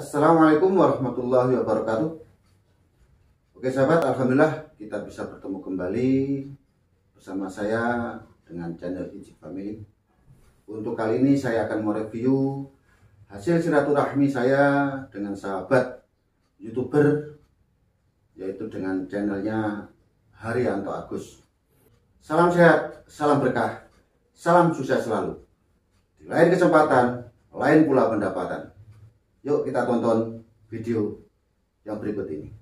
Assalamualaikum warahmatullahi wabarakatuh. Oke sahabat, alhamdulillah kita bisa bertemu kembali bersama saya dengan channel Ijik Family. Untuk kali ini saya akan mereview hasil silaturahmi saya dengan sahabat YouTuber, yaitu dengan channelnya Haryanto Agus. Salam sehat, salam berkah, salam sukses selalu. Di lain kesempatan, lain pula pendapatan. Yuk kita tonton video yang berikut ini.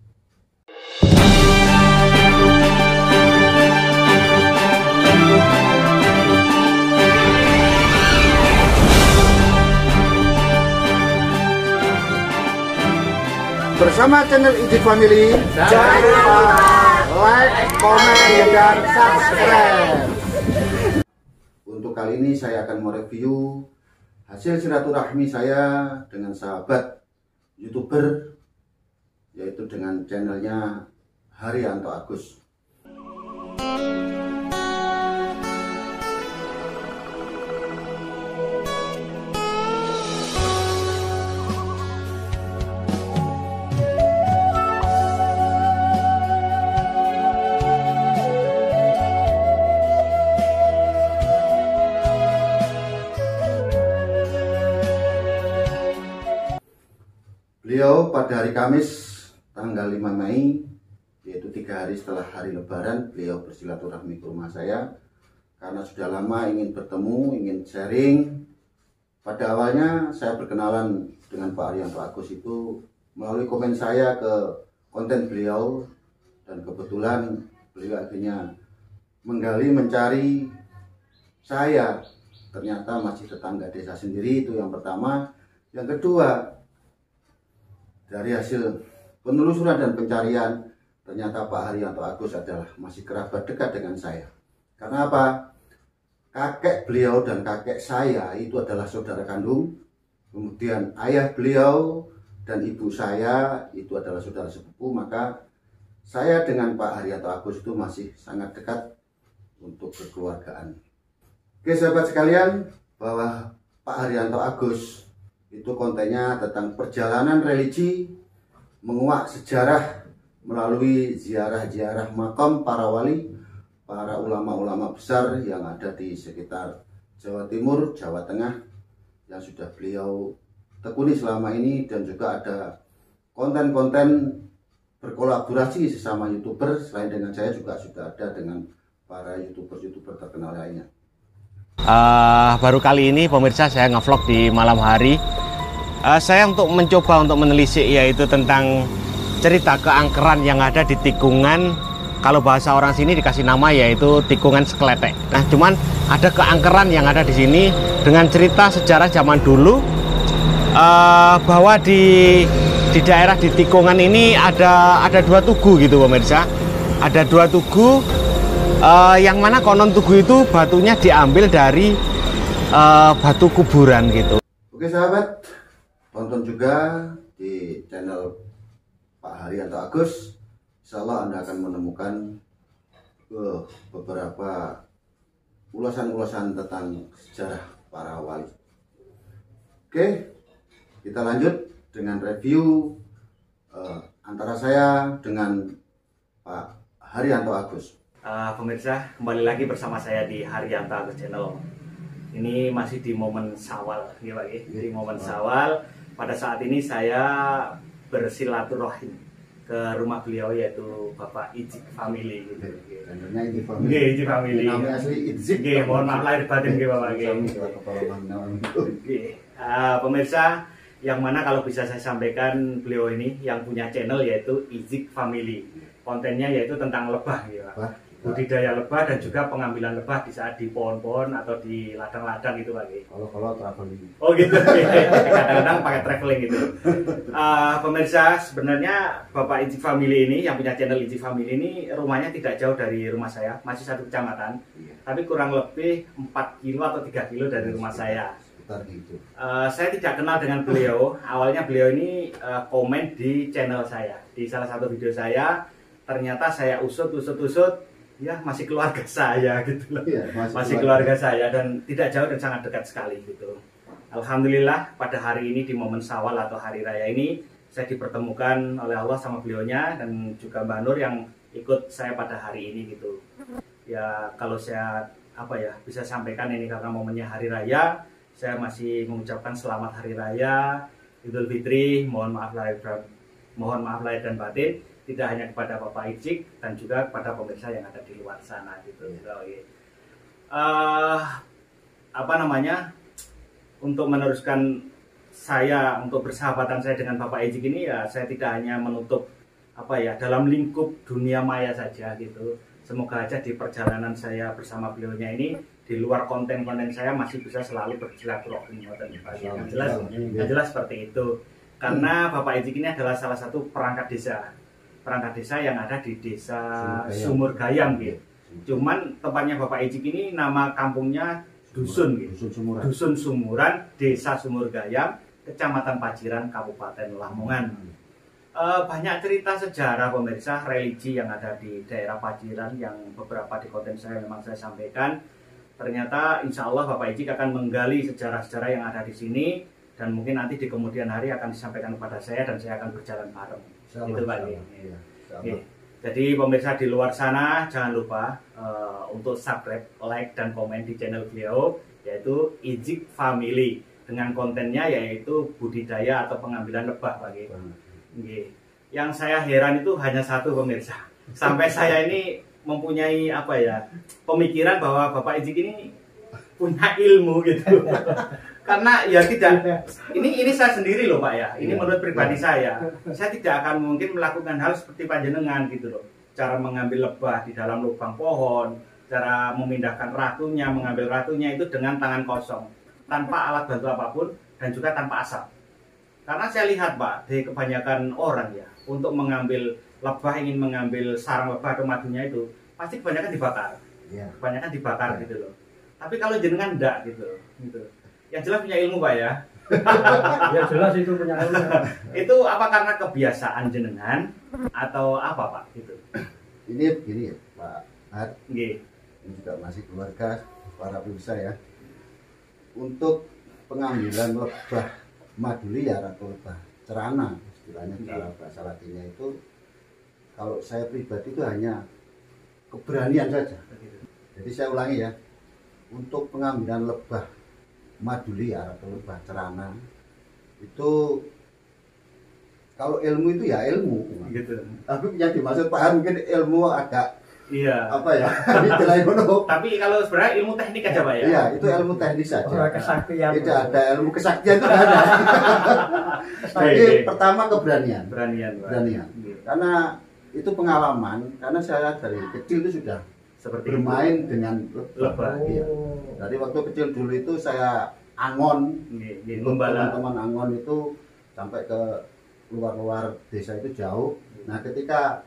Bersama channel Ijik Family, jangan lupa like, komen, dan subscribe. Untuk kali ini saya akan mereview hasil silaturahmi saya dengan sahabat YouTuber, yaitu dengan channelnya Haryanto Agus. Beliau pada hari Kamis tanggal 5 Mei, yaitu 3 hari setelah hari Lebaran, beliau bersilaturahmi ke rumah saya karena sudah lama ingin bertemu, ingin sharing. Pada awalnya saya berkenalan dengan Pak Haryanto Agus itu melalui komen saya ke konten beliau, dan kebetulan beliau akhirnya menggali, mencari saya. Ternyata masih tetangga desa sendiri, itu yang pertama. Yang kedua, dari hasil penelusuran dan pencarian, ternyata Pak Haryanto Agus adalah masih kerabat dekat dengan saya. Karena apa? Kakek beliau dan kakek saya itu adalah saudara kandung. Kemudian ayah beliau dan ibu saya itu adalah saudara sepupu. Maka saya dengan Pak Haryanto Agus itu masih sangat dekat untuk kekeluargaan. Oke sahabat sekalian, bahwa Pak Haryanto Agus itu kontennya tentang perjalanan religi, menguak sejarah melalui ziarah-ziarah makam para wali, para ulama-ulama besar yang ada di sekitar Jawa Timur, Jawa Tengah, yang sudah beliau tekuni selama ini. Dan juga ada konten-konten berkolaborasi sesama YouTuber. Selain dengan saya juga sudah ada dengan para YouTuber terkenal lainnya. Baru kali ini pemirsa saya ngevlog di malam hari. Saya mencoba untuk menelisik, yaitu tentang cerita keangkeran yang ada di tikungan. Kalau bahasa orang sini dikasih nama yaitu tikungan Sekletek. Nah, cuman ada keangkeran yang ada di sini dengan cerita sejarah zaman dulu, bahwa di daerah di tikungan ini ada dua tugu gitu pemirsa. Ada dua tugu, yang mana konon tugu itu batunya diambil dari batu kuburan gitu. Oke sahabat, tonton juga di channel Pak Haryanto Agus. Insya Allah Anda akan menemukan beberapa ulasan-ulasan tentang sejarah para wali. Oke, kita lanjut dengan review antara saya dengan Pak Haryanto Agus. Pemirsa, kembali lagi bersama saya di Haryanto Agus Channel. Ini masih di momen Syawal, ya Pak. Di momen Syawal, pada saat ini saya bersilaturahim ke rumah beliau, yaitu Bapak Ijik Family gitu. Channelnya Ijik Family. Ijik Family. Nama asli Ijik. Mohon maaf lahir batin Bapak. Pemirsa, yang mana kalau bisa saya sampaikan, beliau ini yang punya channel yaitu Ijik Family. Kontennya yaitu tentang lebah, ya Pak. Budidaya lebah dan juga pengambilan lebah di saat di pohon-pohon atau di ladang-ladang gitu Pak. Kalau traveling. Oh gitu. Kadang-kadang pakai traveling gitu. Pemirsa, sebenarnya Bapak Ijik Family ini yang punya channel Ijik Family ini rumahnya tidak jauh dari rumah saya, masih satu kecamatan. Iya. Tapi kurang lebih 4 kilo atau 3 kilo dari rumah saya. Gitu. Saya tidak kenal dengan beliau. Awalnya beliau ini komen di channel saya, di salah satu video saya. Ternyata saya usut, ya masih keluarga saya gitu loh. Iya, masih keluarga saya dan tidak jauh dan sangat dekat sekali gitu. Alhamdulillah pada hari ini di momen Syawal atau hari raya ini saya dipertemukan oleh Allah sama beliaunya dan juga Mbak Nur yang ikut saya pada hari ini gitu. Ya kalau saya bisa sampaikan ini karena momennya hari raya, saya masih mengucapkan selamat hari raya Idul Fitri, mohon maaf lahir dan batin, tidak hanya kepada Bapak Ijik dan juga kepada pemirsa yang ada di luar sana gitu. Untuk meneruskan saya untuk bersahabatan saya dengan Bapak Ijik ini ya saya tidak hanya menutup dalam lingkup dunia maya saja gitu. Semoga aja di perjalanan saya bersama beliaunya ini di luar konten-konten saya masih bisa selalu bersilaturahmi yang jelas seperti itu. Karena Bapak Ijik ini adalah salah satu perangkat desa yang ada di desa Sumur Gayam gitu. Cuman tempatnya Bapak Ijik ini nama kampungnya Dusun gitu. Dusun Sumuran, Desa Sumur Gayam, Kecamatan Paciran, Kabupaten Lamongan. Banyak cerita sejarah pemirsa religi yang ada di daerah Paciran yang beberapa di konten saya memang saya sampaikan. Ternyata insya Allah Bapak Ijik akan menggali sejarah-sejarah yang ada di sini dan mungkin nanti di kemudian hari akan disampaikan kepada saya dan saya akan berjalan bareng. Itu Pak. Jadi pemirsa di luar sana jangan lupa untuk subscribe, like dan komen di channel beliau yaitu Ijik Family dengan kontennya yaitu budidaya atau pengambilan lebah Pak. Yang saya heran itu hanya satu pemirsa. Sampai saya ini mempunyai pemikiran bahwa Bapak Ijik ini punya ilmu gitu. Karena ya tidak, ini saya sendiri loh Pak ya, ini menurut pribadi saya tidak akan mungkin melakukan hal seperti panjenengan gitu loh. Cara mengambil lebah di dalam lubang pohon, cara memindahkan ratunya, mengambil ratunya itu dengan tangan kosong, tanpa alat bantu apapun dan juga tanpa asap. Karena saya lihat Pak, di kebanyakan orang ya, untuk mengambil lebah, ingin mengambil sarang lebah atau madunya itu, pasti kebanyakan dibakar. Kebanyakan dibakar gitu loh. Tapi kalau jenengan enggak gitu. Yang jelas punya ilmu Pak ya. Ya jelas itu punya ilmu. Itu apa karena kebiasaan jenengan atau apa Pak gitu? Ini begini ya Pak Har. Ini juga masih keluarga para pemirsa ya. Untuk pengambilan lebah madu liar atau lebah cerana istilahnya cara bahasa latinnya itu, kalau saya pribadi itu hanya keberanian saja. Jadi saya ulangi ya, untuk pengambilan lebah madu liar atau lebah cerana itu kalau ilmu itu ya ilmu gitu. Tapi yang dimaksud Pak Har mungkin ilmu agak tapi kalau sebenarnya ilmu teknik aja Pak ya. Iya, itu ilmu teknis saja. Kesaktian. Tidak ada ilmu kesaktian, itu tidak ada. Tapi pertama keberanian. Beranian. Karena itu pengalaman, karena saya dari kecil itu sudah bermain dengan lebah. Dari waktu kecil dulu itu saya angon, teman-teman angon itu sampai ke luar-luar desa itu jauh. Nah ketika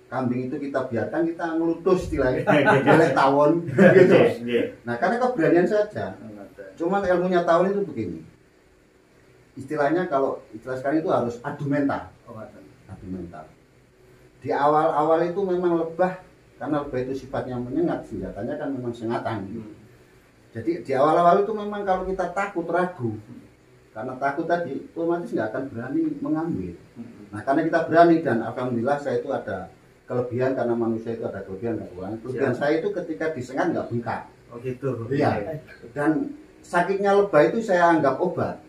kambing itu kita biarkan, kita ngelutus istilahnya, oleh tawon gitu. Nah karena keberanian saja. Cuman ilmunya tawon itu begini. Istilahnya kalau istilah sekarang itu harus adu mental. Adu mental. Di awal-awal itu memang lebah, karena lebah itu sifatnya menyengat, senjatanya kan memang sengatan. Jadi di awal-awal itu memang kalau kita takut, ragu, karena takut tadi otomatis nggak akan berani mengambil. Nah karena kita berani, dan alhamdulillah saya itu ada kelebihan, karena manusia itu ada kelebihan nggak kurang. Kelebihan saya itu ketika disengat nggak bengkak. Oh gitu. Iya. Dan sakitnya lebah itu saya anggap obat.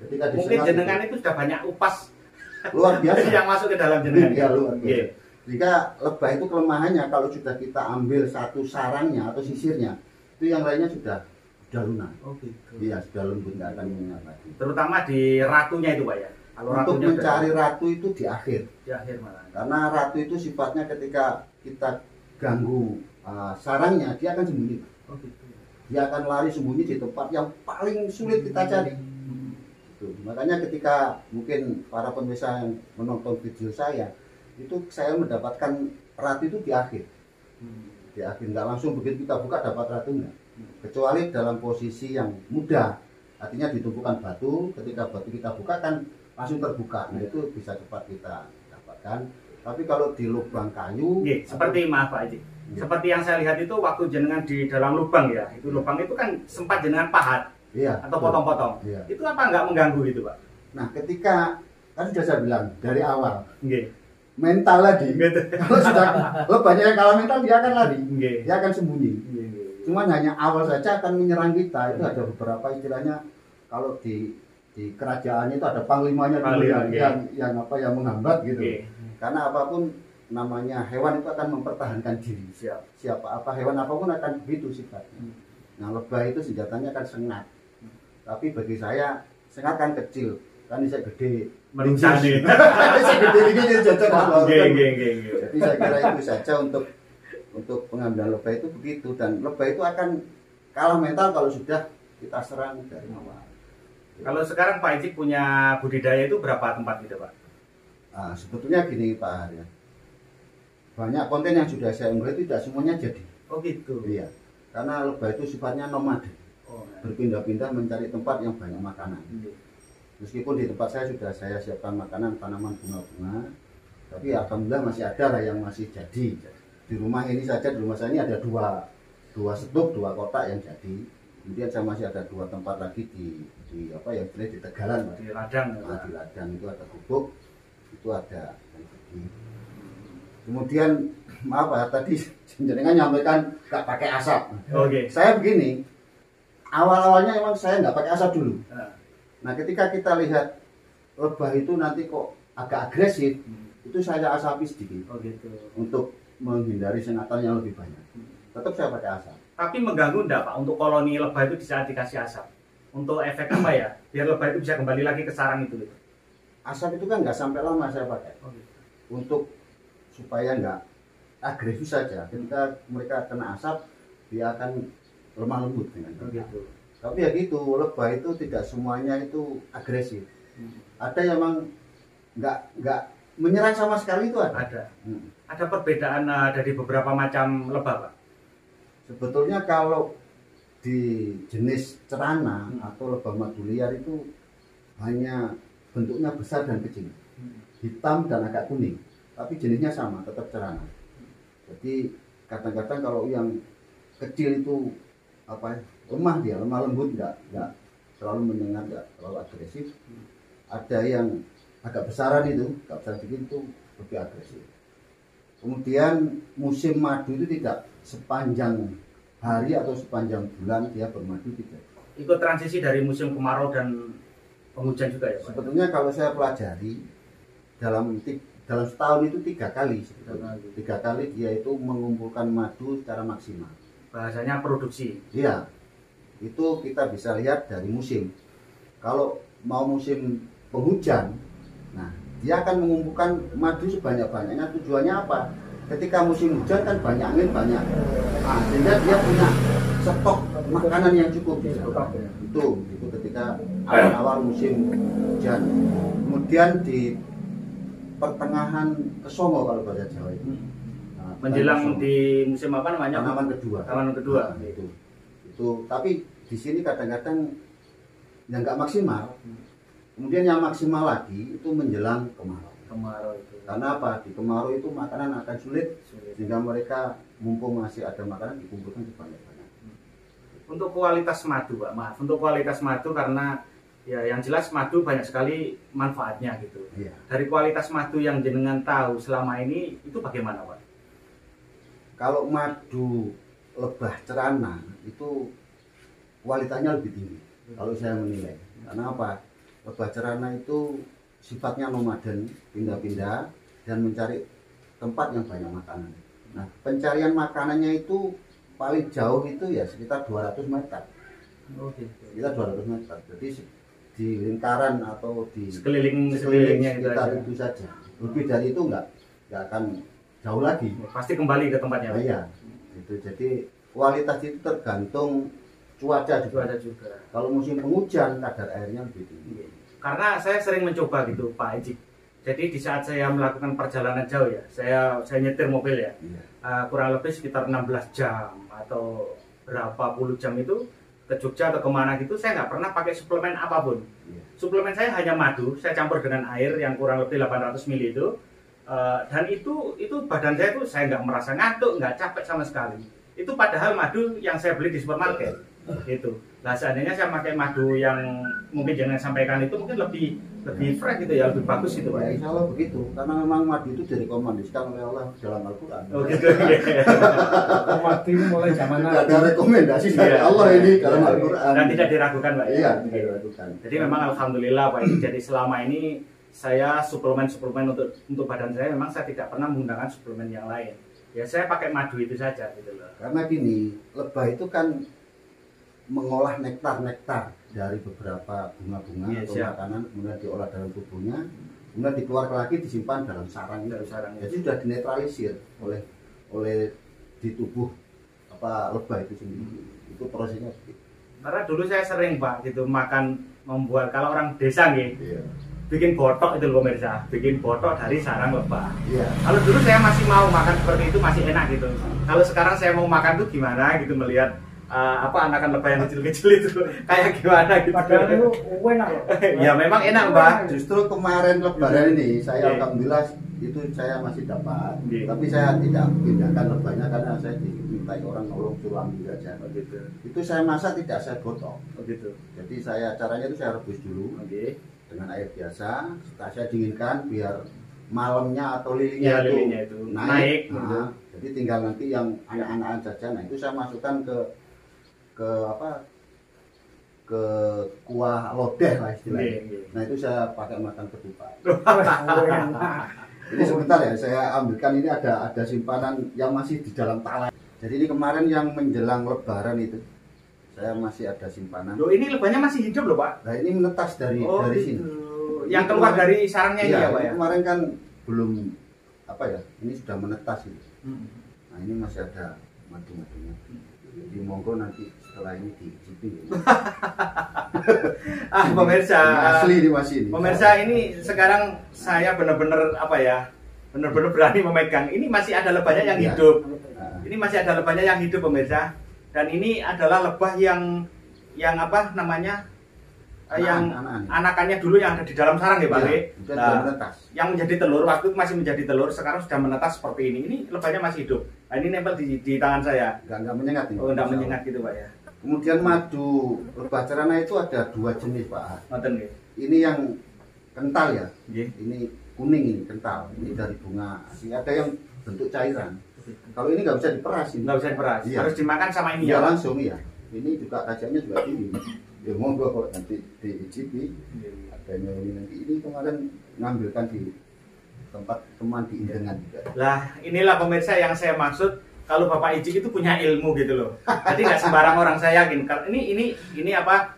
Ketika disengat, mungkin jenengan itu sudah banyak upas luar biasa yang masuk ke dalam jenengan. Iya, luar biasa. Jika lebah itu kelemahannya, kalau sudah kita ambil satu sarangnya atau sisirnya, itu yang lainnya sudah lunak. Oh gitu. Iya, sudah lembut, nggak akan menyengat lagi. Terutama di ratunya itu Pak ya. Kalau untuk mencari ratu itu di akhir. Di akhir malah. Karena ratu itu sifatnya ketika kita ganggu sarangnya, dia akan sembunyi. Oh gitu. Dia akan lari sembunyi di tempat yang paling sulit kita cari. Gitu. Makanya ketika mungkin para pemirsa yang menonton video saya, itu saya mendapatkan ratu itu di akhir. Di akhir, nggak langsung begitu kita buka dapat ratunya. Kecuali dalam posisi yang mudah, artinya ditumpukan batu, ketika batu kita buka kan langsung terbuka, nah itu bisa cepat kita dapatkan. Tapi kalau di lubang kayu, seperti maaf Pak Ijik, seperti yang saya lihat itu waktu jenengan di dalam lubang ya, itu lubang itu kan sempat jenengan pahat. Iya. atau potong-potong. Iya. Itu apa nggak mengganggu gitu, Pak? Nah, ketika kan sudah saya bilang dari awal Nggih. mental tadi. Gitu. Kalau sudah lebahnya yang kalah mental dia akan lari, Nggih. dia akan sembunyi. Cuman hanya awal saja akan menyerang kita. Itu ada beberapa istilahnya kalau di kerajaan itu ada panglimanya dulu yang menghambat gitu. Karena apapun namanya hewan itu akan mempertahankan diri. Hewan apapun akan begitu sifatnya. Nah, lebah itu senjatanya kan sengat. Tapi bagi saya sengat kan kecil, kan bisa gede. Mencari. Bisa gede ini cocok. Jadi saya kira itu saja untuk pengambilan lebah itu begitu, dan lebah itu akan kalah mental kalau sudah kita serang dari awal. Kalau sekarang Pak Ejik punya budidaya itu berapa tempat gitu, Pak? Nah, sebetulnya gini Pak Arya, banyak konten yang sudah saya unggah itu tidak semuanya jadi. Oh gitu. Iya, karena lebah itu sifatnya nomaden, berpindah-pindah mencari tempat yang banyak makanan. Meskipun di tempat saya sudah saya siapkan makanan tanaman bunga-bunga, tapi alhamdulillah masih ada lah yang masih jadi. Di rumah ini saja, di rumah saya ini ada dua setup, 2 kotak yang jadi. Kemudian saya masih ada 2 tempat lagi di Tegalan, Pak. Di ladang. Nah, di ladang itu ada gubuk, itu ada yang jadi. Kemudian maaf ya, tadi jenengan nyampaikan nggak pakai asap. Oke. Saya begini, awal-awalnya emang saya nggak pakai asap dulu. Nah, ketika kita lihat lebah itu nanti kok agak agresif, itu saya asapi sedikit. Oh gitu. Untuk menghindari sengatan yang lebih banyak. Tetap saya pakai asap. Tapi mengganggu enggak, Pak, untuk koloni lebah itu di saat dikasih asap? Untuk efek apa ya? Biar lebah itu bisa kembali lagi ke sarang itu. Asap itu kan nggak sampai lama saya pakai. Oh, gitu. Untuk supaya nggak agresif saja. Ketika mereka kena asap, dia akan lemah lembut dengan kita. Gitu. Tapi ya gitu, lebah itu tidak semuanya itu agresif. Ada yang memang nggak menyerang sama sekali itu ada. Ada perbedaan dari beberapa macam lebah, Pak? Sebetulnya kalau di jenis cerana atau lebah madu liar itu hanya bentuknya besar dan kecil, hitam dan agak kuning, tapi jenisnya sama, tetap cerana. Jadi kadang-kadang kalau yang kecil itu lemah, dia lemah lembut, nggak selalu mendengar, nggak terlalu agresif. Ada yang agak besaran itu, agak besar dikit itu lebih agresif. Kemudian musim madu itu tidak sepanjang hari atau sepanjang bulan dia bermadu, tidak. Ikut transisi dari musim kemarau dan penghujan juga ya, Pak? Sebetulnya kalau saya pelajari dalam setahun itu 3 kali. 3 kali dia itu mengumpulkan madu secara maksimal. Bahasanya produksi. Iya, itu kita bisa lihat dari musim. Kalau mau musim penghujan, nah dia akan mengumpulkan madu sebanyak-banyaknya. Tujuannya apa? Ketika musim hujan kan banyak angin, banyak. Nah, sehingga dia punya stok makanan yang cukup. Itu ketika awal-awal musim hujan. Kemudian di pertengahan Kesongo kalau bahasa Jawa itu. Nah, menjelang di musim apa namanya? Tanaman kedua. Tanaman kedua. Nah, itu. Tapi di sini kadang-kadang yang nggak maksimal. Kemudian yang maksimal lagi itu menjelang kemarau. Kemarau itu. Karena apa? Di kemarau itu makanan akan sulit. Sehingga mereka mumpung masih ada makanan dikumpulkan sebanyak-banyak. Untuk kualitas madu, Pak, maaf. Untuk kualitas madu karena ya yang jelas madu banyak sekali manfaatnya gitu. Iya. Dari kualitas madu yang jenengan tahu selama ini itu bagaimana, Pak? Kalau madu lebah cerana itu kualitasnya lebih tinggi. Kalau saya menilai. Karena apa? Lebah cerana itu sifatnya nomaden, pindah-pindah dan mencari tempat yang banyak makanan. Nah, pencarian makanannya itu paling jauh itu ya sekitar 200 meter. Sekitar 200 meter. Jadi di lingkaran atau di sekelilingnya sekitar itu saja. Lebih dari itu nggak akan jauh lagi. Pasti kembali ke tempatnya. Nah, iya. Itu jadi kualitas itu tergantung cuaca juga. Kalau musim penghujan kadar airnya lebih tinggi. Karena saya sering mencoba gitu, Pak Ejik. Jadi di saat saya melakukan perjalanan jauh ya, saya nyetir mobil ya, kurang lebih sekitar 16 jam atau berapa puluh jam itu ke Jogja atau kemana gitu, saya nggak pernah pakai suplemen apapun. Suplemen saya hanya madu, saya campur dengan air yang kurang lebih 800 ml itu, dan itu badan saya tuh saya nggak merasa ngantuk, nggak capek sama sekali. Itu padahal madu yang saya beli di supermarket. Gitu. Nah seandainya saya pakai madu yang mungkin jangan sampaikan itu mungkin lebih fresh gitu ya, lebih bagus gitu Pak. Ya, insya Allah begitu, karena memang madu itu direkomendasikan oleh Allah dalam Al-Quran. Oh gitu. Madu mulai zaman Tidak ada rekomendasi dari Allah ini dalam Al-Quran. Dan tidak diragukan Pak. Iya, tidak diragukan. Jadi memang alhamdulillah Pak. Jadi selama ini saya suplemen untuk badan saya memang saya tidak pernah menggunakan suplemen yang lain. Ya saya pakai madu itu saja gitu loh. Karena gini, lebah itu kan mengolah nektar dari beberapa bunga-bunga atau makanan, kemudian diolah dalam tubuhnya, kemudian dikeluarkan lagi disimpan dalam sarang. Jadi sudah dinetralisir oleh di tubuh lebah itu sendiri. Itu prosesnya begitu. Karena dulu saya sering Pak gitu membuat kalau orang desa nih. Iya. Bikin botok itu loh pemirsa, bikin botok dari sarang lebah. Iya. Kalau dulu saya masih mau makan seperti itu masih enak gitu. Kalau sekarang saya mau makan tuh gimana gitu melihat anakan lebah yang kecil-kecil itu kayak gimana gitu. Padahal itu enak loh. Ya memang enak Mbak. Justru kemarin lebaran ini saya alhamdulillah itu saya masih dapat. Tapi saya tidak pindahkan lebahnya karena saya dimintai orang nolong tulang saja. Gitu. Itu saya masak tidak saya potong. Gitu. Jadi caranya itu saya rebus dulu. Dengan air biasa, setelah saya dinginkan biar malamnya atau lilinya itu naik. Nah, jadi tinggal nanti yang anak-anakan saja. Nah itu saya masukkan ke kuah lodeh lah istilahnya. Nah itu saya pakai makan ketupat. Ini sebentar ya, saya ambilkan ini ada simpanan yang masih di dalam talang. Jadi ini kemarin yang menjelang lebaran itu. Saya masih ada simpanan. Loh ini lebahnya masih hidup loh Pak? Nah ini menetas dari sini. Yang keluar dari sarangnya ini ya Pak ya? Kemarin kan belum ini sudah menetas ini. Nah ini masih ada madu-madunya. Jadi monggo nanti setelah ini dicicipi. Pemirsa. Asli di Mas ini. Pemirsa ini sekarang saya benar-benar benar-benar berani memegang. Ini masih ada lebahnya yang hidup. Ini masih ada lebahnya yang hidup pemirsa. Dan ini adalah lebah yang anakannya dulu yang ada di dalam sarang ya Pak. Yang menjadi telur waktu itu masih menjadi telur, sekarang sudah menetas seperti ini. Ini lebahnya masih hidup. Nah ini nempel di tangan saya. Enggak menyengat ini. Oh, enggak menyengat gitu Pak ya. Kemudian madu lebah cerana itu ada 2 jenis Pak. Ini yang kental ya. Ini kuning ini kental. Ini dari bunga asli. Ada yang bentuk cairan. Kalau ini nggak bisa diperas, nggak bisa diperas, iya. Harus dimakan sama ini ya langsung ya. Ini juga kajiannya juga tinggi. Ya monggo kok nanti diicipi. Adanya ini kemarin ngambilkan di tempat teman di Indengan juga. Lah inilah pemirsa yang saya maksud kalau Bapak Ijik itu punya ilmu gitu loh. Jadi nggak sembarang orang, saya yakin. Ini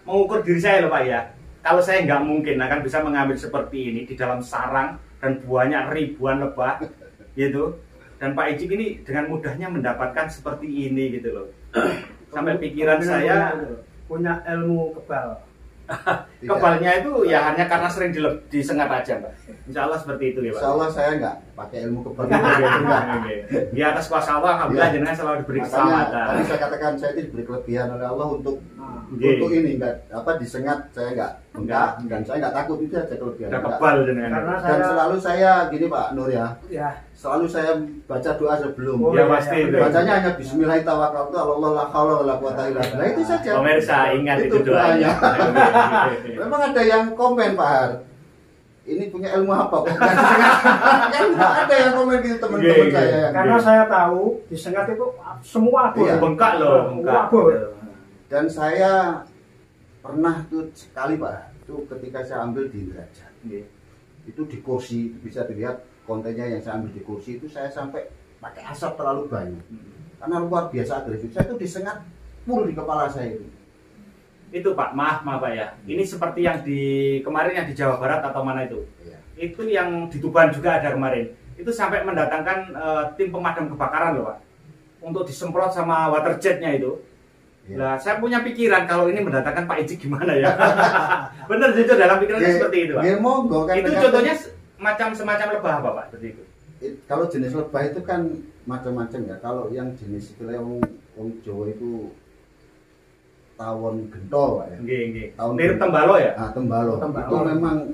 mengukur diri saya loh Pak ya. Kalau saya nggak mungkin akan bisa mengambil seperti ini di dalam sarang dan buahnya ribuan lebah gitu. Dan Pak Ijik ini dengan mudahnya mendapatkan seperti ini gitu loh. Sampai pikiran saya punya ilmu kebal. Kebalnya itu ya hanya karena sering disengat aja Pak. Insya Allah seperti itu ya Pak. Insya Allah saya nggak pakai ilmu kebal. Di atas kuasa Allah alhamdulillah jenengan selalu diberi keselamatan. Tadi saya katakan saya itu diberi kelebihan oleh Allah untuk ini disengat saya enggak dan saya nggak takut, itu aja kelebihan. Kebal jenengan. Dan selalu saya gini Pak Nur ya. Selalu saya baca doa sebelum. Ya pasti. Bacanya hanya bismillah tawakkaltu ala Allah la haula wala quwata illa billah. Itu saja. Pemirsa ingat itu doanya. Memang ada yang komen Pak Har. Ini punya ilmu apa kok? Kan ada yang komen gitu teman-teman saya. Karena saya tahu disengat itu semua abu. Bengkak loh, bengkak. Dan saya pernah tuh sekali Pak, itu ketika saya ambil di Indrajat. Itu di kursi, bisa dilihat kontennya yang saya ambil di kursi itu saya sampai pakai asap terlalu banyak. Karena luar biasa agresif. Saya itu disengat full di kepala saya itu. Itu Pak, maaf Pak ya. Ini seperti yang kemarin yang di Jawa Barat atau mana itu? Itu yang di Tuban juga ada kemarin. Itu sampai mendatangkan tim pemadam kebakaran loh Pak. Untuk disemprot sama water jetnya itu. Nah, saya punya pikiran kalau ini mendatangkan Pak Ijik gimana ya? Bener itu dalam pikirannya seperti itu Pak. Monggo, kan itu contohnya semacam lebah apa Pak? Seperti itu. Kalau jenis lebah itu kan macam-macam ya. Kalau yang jenis yang Jawa itu tawon gentol Pak ya. Mirip tembalo ya? Nah, tembalo. Itu memang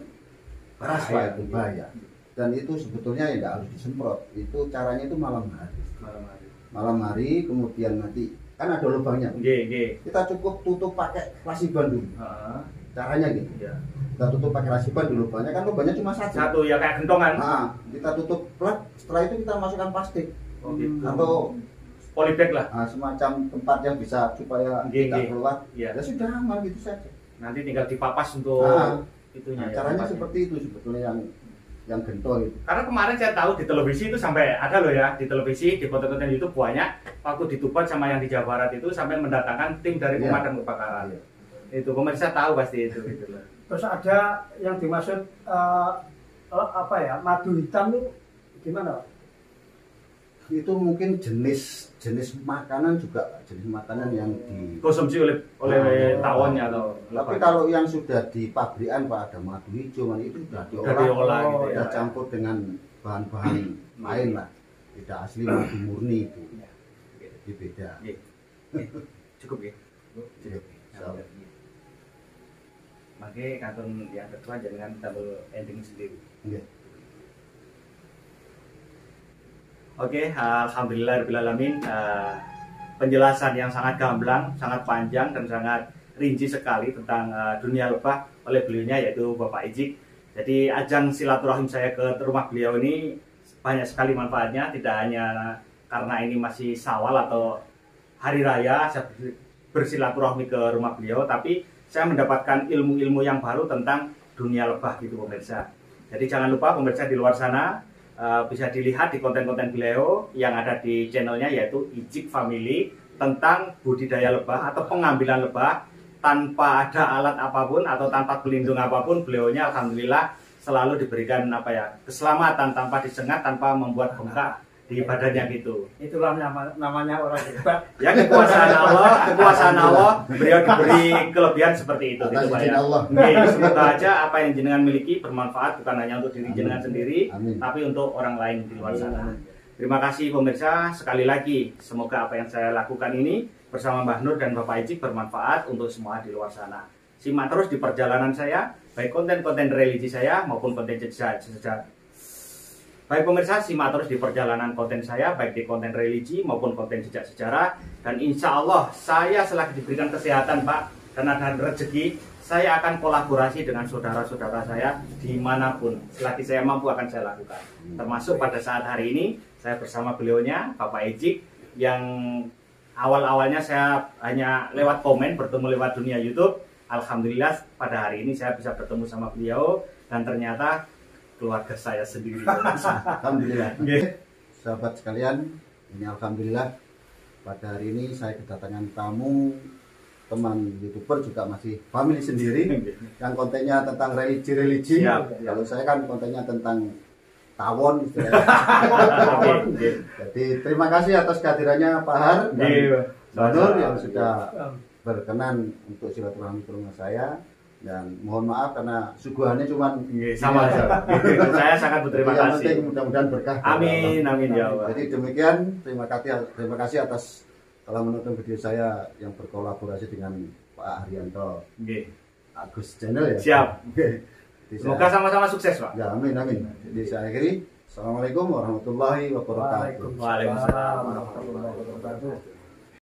keras Pak, itu bahaya. Dan itu sebetulnya ya nggak harus disemprot. Itu caranya itu malam hari. Malam hari kemudian nanti kan ada lubangnya. Nggih. Kita cukup tutup pakai lasiban dulu. Heeh. Caranya gitu. Iya. Kita tutup pakai lasiban di lubangnya, kan lubangnya cuma satu. Satu ya kayak gentongan. Nah, kita tutup plat, setelah itu kita masukkan plastik Oh gitu. atau Polybag lah. semacam tempat yang bisa supaya kita Nggih. keluar. Iya. Ya sudah aman gitu saja. Nanti tinggal dipapas untuk itunya. Nah, ya, caranya tempatnya. seperti itu sebetulnya yang gentol itu. Karena kemarin saya tahu di televisi itu sampai ada loh ya, di televisi, di konten-konten YouTube banyak waktu di Tuban sama yang di Jawa Barat itu sampai mendatangkan tim dari Iya. pemadam kebakaran. Iya. Itu pemirsa tahu pasti itu gitu loh. Terus ada yang dimaksud apa ya, madu hitam itu gimana, Pak? Itu mungkin jenis makanan juga, jenis makanan yang di Konsumsi oleh tawonnya atau tapi kalau yang sudah di pabrikan Pak, ada madu hijau kan itu sudah diolah gitu sudah ya. campur dengan bahan-bahan lain lah, tidak asli madu murni itu. Jadi beda. Iya. Cukup ya. Iya. Makanya kantun yang kedua jangan double ending sendiri. Iya. Oke, alhamdulillahirobbilalamin. Penjelasan yang sangat gamblang, sangat panjang dan sangat rinci sekali tentang dunia lebah oleh beliaunya yaitu Bapak Ijik. Jadi ajang silaturahim saya ke rumah beliau ini banyak sekali manfaatnya, tidak hanya karena ini masih Syawal atau hari raya saya bersilaturahmi ke rumah beliau, tapi saya mendapatkan ilmu-ilmu yang baru tentang dunia lebah gitu pemirsa. Jadi jangan lupa pemirsa di luar sana bisa dilihat di konten-konten beliau yang ada di channelnya yaitu Ijik Family tentang budidaya lebah atau pengambilan lebah tanpa ada alat apapun atau tanpa pelindung apapun. Beliaunya alhamdulillah selalu diberikan keselamatan tanpa disengat, tanpa membuat bengkak di badannya gitu. Itulah namanya orang hebat. Ya kekuasaan Allah, beliau diberi kelebihan seperti itu gitu Pak ya. Allah. Oke, semoga aja apa yang jenengan miliki bermanfaat bukan hanya untuk diri jenengan sendiri, Amin. tapi untuk orang lain di luar sana. Terima kasih pemirsa, sekali lagi semoga apa yang saya lakukan ini bersama Mbah Nur dan Bapak Ijik bermanfaat untuk semua di luar sana. Simak terus di perjalanan saya, baik konten-konten religi saya maupun konten sejarah. Baik pemirsa, simak terus di perjalanan konten saya, baik di konten religi maupun konten jejak sejarah. Dan insya Allah, saya selagi diberikan kesehatan Pak, dan ada rezeki, saya akan kolaborasi dengan saudara-saudara saya dimanapun. Selagi saya mampu akan saya lakukan. Termasuk pada saat hari ini, saya bersama beliaunya, Bapak Ijik, yang awal-awalnya saya hanya lewat komen, bertemu lewat dunia YouTube. Alhamdulillah, pada hari ini saya bisa bertemu sama beliau, dan ternyata keluarga saya sendiri. Alhamdulillah. Okay. Sahabat sekalian, ini alhamdulillah pada hari ini saya kedatangan tamu teman YouTuber juga masih family sendiri yang kontennya tentang religi. Siap. Kalau saya kan kontennya tentang tawon istilahnya. Jadi terima kasih atas kehadirannya Pak Har dan Mbak Nur yang sudah berkenan untuk silaturahmi ke rumah saya. Dan mohon maaf karena suguhannya cuma sama aja. Saya sangat berterima kasih. Mudah-mudahan berkah. Amin, amin ya Allah. Jadi demikian, terima kasih atas telah menonton video saya yang berkolaborasi dengan Pak Haryanto Agus Channel ya. Siap. Jadi Semoga sama-sama sukses Pak. Ya, amin amin. Jadi saya akhiri. Assalamualaikum warahmatullahi wabarakatuh. Waalaikumsalam warahmatullahi wabarakatuh.